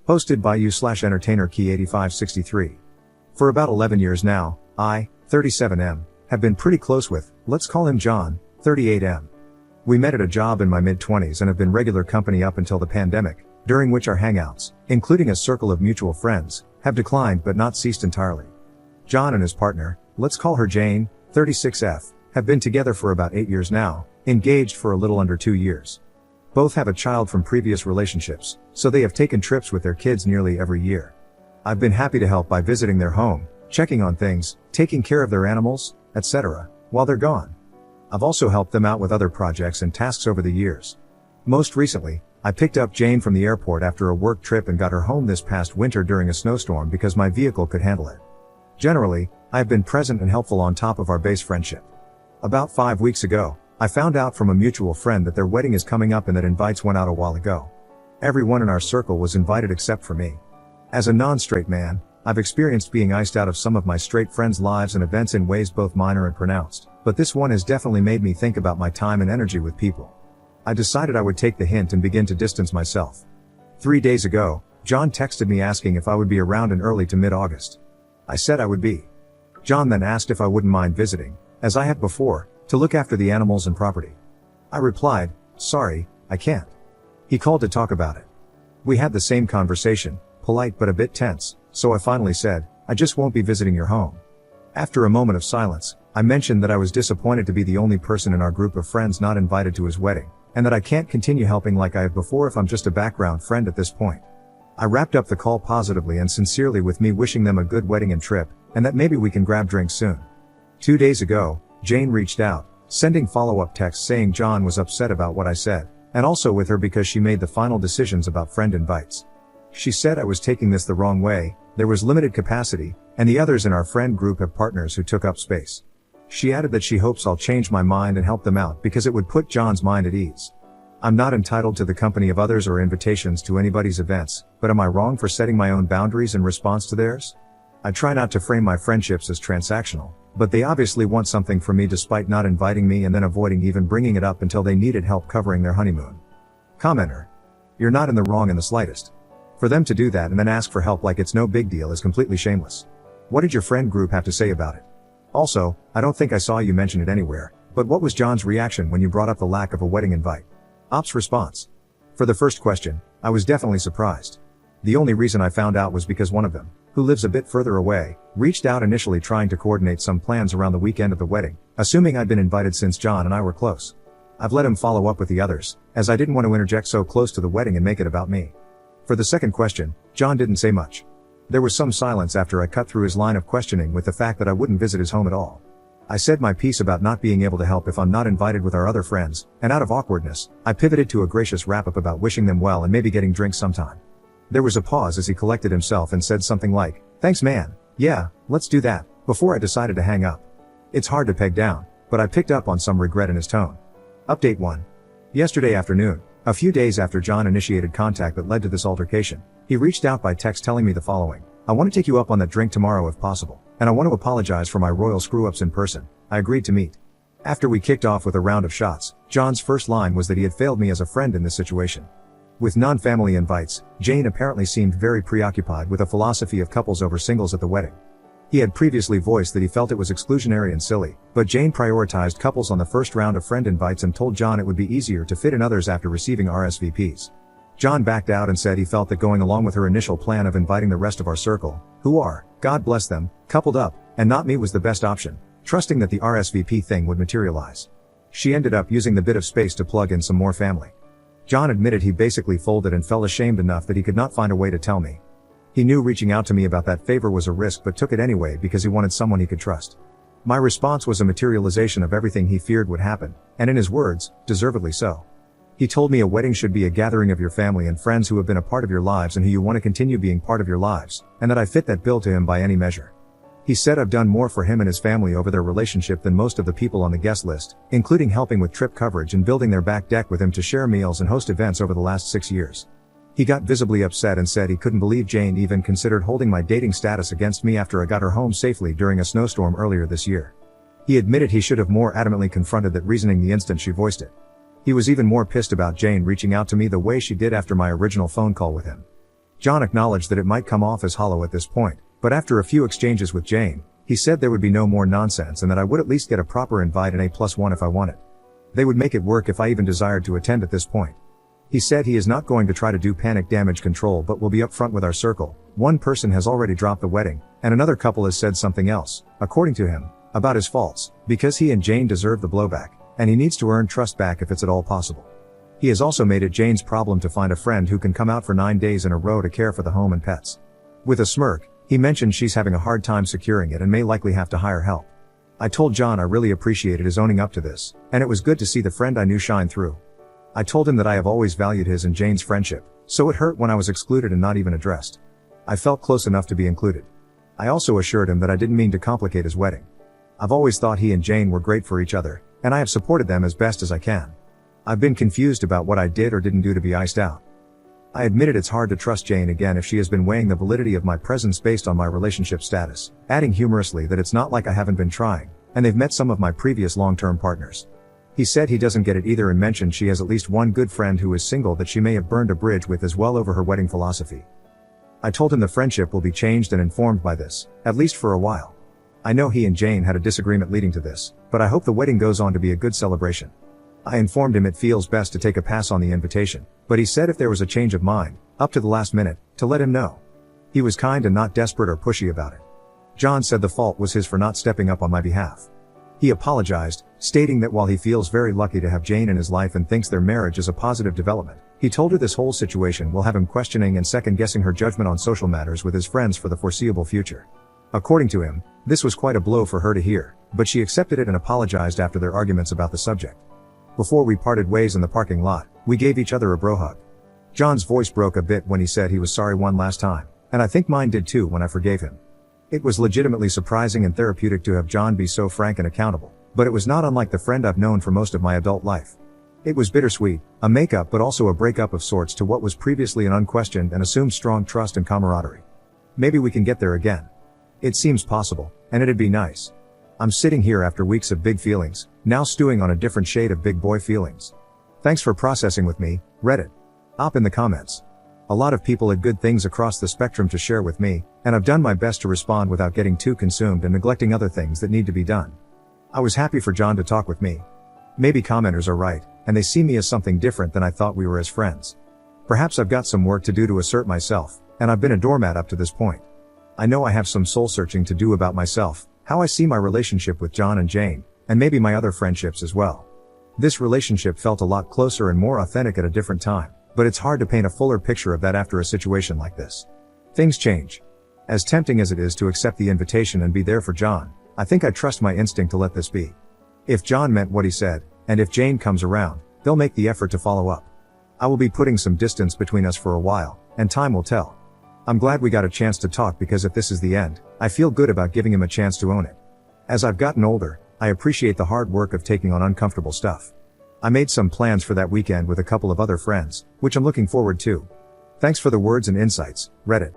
Hosted by you/entertainer Key8563. For about 11 years now, I, 37M, have been pretty close with, let's call him John, 38M. We met at a job in my mid-20s and have been regular company up until the pandemic, during which our hangouts, including a circle of mutual friends, have declined but not ceased entirely. John and his partner, let's call her Jane, 36F, have been together for about 8 years now, engaged for a little under 2 years. Both have a child from previous relationships, so they have taken trips with their kids nearly every year. I've been happy to help by visiting their home, checking on things, taking care of their animals, etc., while they're gone. I've also helped them out with other projects and tasks over the years. Most recently, I picked up Jane from the airport after a work trip and got her home this past winter during a snowstorm because my vehicle could handle it. Generally, I have been present and helpful on top of our base friendship. About 5 weeks ago, I found out from a mutual friend that their wedding is coming up and that invites went out a while ago. Everyone in our circle was invited except for me. As a non-straight man, I've experienced being iced out of some of my straight friends' lives and events in ways both minor and pronounced, but this one has definitely made me think about my time and energy with people. I decided I would take the hint and begin to distance myself. 3 days ago, John texted me asking if I would be around in early to mid-August. I said I would be. John then asked if I wouldn't mind visiting, as I have before, to look after the animals and property. I replied, sorry, I can't. He called to talk about it. We had the same conversation, polite but a bit tense, so I finally said, I just won't be visiting your home. After a moment of silence, I mentioned that I was disappointed to be the only person in our group of friends not invited to his wedding, and that I can't continue helping like I have before if I'm just a background friend at this point. I wrapped up the call positively and sincerely with me wishing them a good wedding and trip, and that maybe we can grab drinks soon. 2 days ago, Jane reached out, sending follow-up texts saying John was upset about what I said, and also with her because she made the final decisions about friend invites. She said I was taking this the wrong way, there was limited capacity, and the others in our friend group have partners who took up space. She added that she hopes I'll change my mind and help them out because it would put John's mind at ease. I'm not entitled to the company of others or invitations to anybody's events, but am I wrong for setting my own boundaries in response to theirs? I try not to frame my friendships as transactional, but they obviously want something from me despite not inviting me and then avoiding even bringing it up until they needed help covering their honeymoon. Commenter. You're not in the wrong in the slightest. For them to do that and then ask for help like it's no big deal is completely shameless. What did your friend group have to say about it? Also, I don't think I saw you mention it anywhere, but what was John's reaction when you brought up the lack of a wedding invite? Ops response. For the first question, I was definitely surprised. The only reason I found out was because one of them, who lives a bit further away, reached out initially trying to coordinate some plans around the weekend of the wedding, assuming I'd been invited since John and I were close. I've let him follow up with the others, as I didn't want to interject so close to the wedding and make it about me. For the second question, John didn't say much. There was some silence after I cut through his line of questioning with the fact that I wouldn't visit his home at all. I said my piece about not being able to help if I'm not invited with our other friends, and out of awkwardness, I pivoted to a gracious wrap-up about wishing them well and maybe getting drinks sometime. There was a pause as he collected himself and said something like, thanks man, yeah, let's do that, before I decided to hang up. It's hard to peg down, but I picked up on some regret in his tone. Update 1. Yesterday afternoon, a few days after John initiated contact that led to this altercation, he reached out by text telling me the following. I want to take you up on that drink tomorrow if possible, and I want to apologize for my royal screw-ups in person. I agreed to meet. After we kicked off with a round of shots, John's first line was that he had failed me as a friend in this situation. With non-family invites, Jane apparently seemed very preoccupied with a philosophy of couples over singles at the wedding. He had previously voiced that he felt it was exclusionary and silly, but Jane prioritized couples on the first round of friend invites and told John it would be easier to fit in others after receiving RSVPs. John backed out and said he felt that going along with her initial plan of inviting the rest of our circle, who are, God bless them, coupled up, and not me was the best option, trusting that the RSVP thing would materialize. She ended up using the bit of space to plug in some more family. John admitted he basically folded and felt ashamed enough that he could not find a way to tell me. He knew reaching out to me about that favor was a risk but took it anyway because he wanted someone he could trust. My response was a materialization of everything he feared would happen, and in his words, deservedly so. He told me a wedding should be a gathering of your family and friends who have been a part of your lives and who you want to continue being part of your lives, and that I fit that bill to him by any measure. He said I've done more for him and his family over their relationship than most of the people on the guest list, including helping with trip coverage and building their back deck with him to share meals and host events over the last 6 years. He got visibly upset and said he couldn't believe Jane even considered holding my dating status against me after I got her home safely during a snowstorm earlier this year. He admitted he should have more adamantly confronted that reasoning the instant she voiced it. He was even more pissed about Jane reaching out to me the way she did after my original phone call with him. John acknowledged that it might come off as hollow at this point, but after a few exchanges with Jane, he said there would be no more nonsense and that I would at least get a proper invite and A+1 if I wanted. They would make it work if I even desired to attend at this point. He said he is not going to try to do panic damage control but will be upfront with our circle. One person has already dropped the wedding, and another couple has said something else, according to him, about his faults, because he and Jane deserve the blowback, and he needs to earn trust back if it's at all possible. He has also made it Jane's problem to find a friend who can come out for 9 days in a row to care for the home and pets. With a smirk, he mentioned she's having a hard time securing it and may likely have to hire help. I told John I really appreciated his owning up to this, and it was good to see the friend I knew shine through. I told him that I have always valued his and Jane's friendship, so it hurt when I was excluded and not even addressed. I felt close enough to be included. I also assured him that I didn't mean to complicate his wedding. I've always thought he and Jane were great for each other, and I have supported them as best as I can. I've been confused about what I did or didn't do to be iced out. I admitted it's hard to trust Jane again if she has been weighing the validity of my presence based on my relationship status, adding humorously that it's not like I haven't been trying, and they've met some of my previous long-term partners. He said he doesn't get it either and mentioned she has at least one good friend who is single that she may have burned a bridge with as well over her wedding philosophy. I told him the friendship will be changed and informed by this, at least for a while. I know he and Jane had a disagreement leading to this, but I hope the wedding goes on to be a good celebration. I informed him it feels best to take a pass on the invitation, but he said if there was a change of mind, up to the last minute, to let him know. He was kind and not desperate or pushy about it. John said the fault was his for not stepping up on my behalf. He apologized, stating that while he feels very lucky to have Jane in his life and thinks their marriage is a positive development, he told her this whole situation will have him questioning and second-guessing her judgment on social matters with his friends for the foreseeable future. According to him, this was quite a blow for her to hear, but she accepted it and apologized after their arguments about the subject. Before we parted ways in the parking lot, we gave each other a bro hug. John's voice broke a bit when he said he was sorry one last time, and I think mine did too when I forgave him. It was legitimately surprising and therapeutic to have John be so frank and accountable, but it was not unlike the friend I've known for most of my adult life. It was bittersweet, a makeup but also a breakup of sorts to what was previously an unquestioned and assumed strong trust and camaraderie. Maybe we can get there again. It seems possible, and it'd be nice. I'm sitting here after weeks of big feelings, now stewing on a different shade of big boy feelings. Thanks for processing with me, Reddit. Op in the comments. A lot of people had good things across the spectrum to share with me, and I've done my best to respond without getting too consumed and neglecting other things that need to be done. I was happy for John to talk with me. Maybe commenters are right, and they see me as something different than I thought we were as friends. Perhaps I've got some work to do to assert myself, and I've been a doormat up to this point. I know I have some soul searching to do about myself, how I see my relationship with John and Jane, and maybe my other friendships as well. This relationship felt a lot closer and more authentic at a different time, but it's hard to paint a fuller picture of that after a situation like this. Things change. As tempting as it is to accept the invitation and be there for John, I think I trust my instinct to let this be. If John meant what he said, and if Jane comes around, they'll make the effort to follow up. I will be putting some distance between us for a while, and time will tell. I'm glad we got a chance to talk because if this is the end, I feel good about giving him a chance to own it. As I've gotten older, I appreciate the hard work of taking on uncomfortable stuff. I made some plans for that weekend with a couple of other friends, which I'm looking forward to. Thanks for the words and insights, Reddit.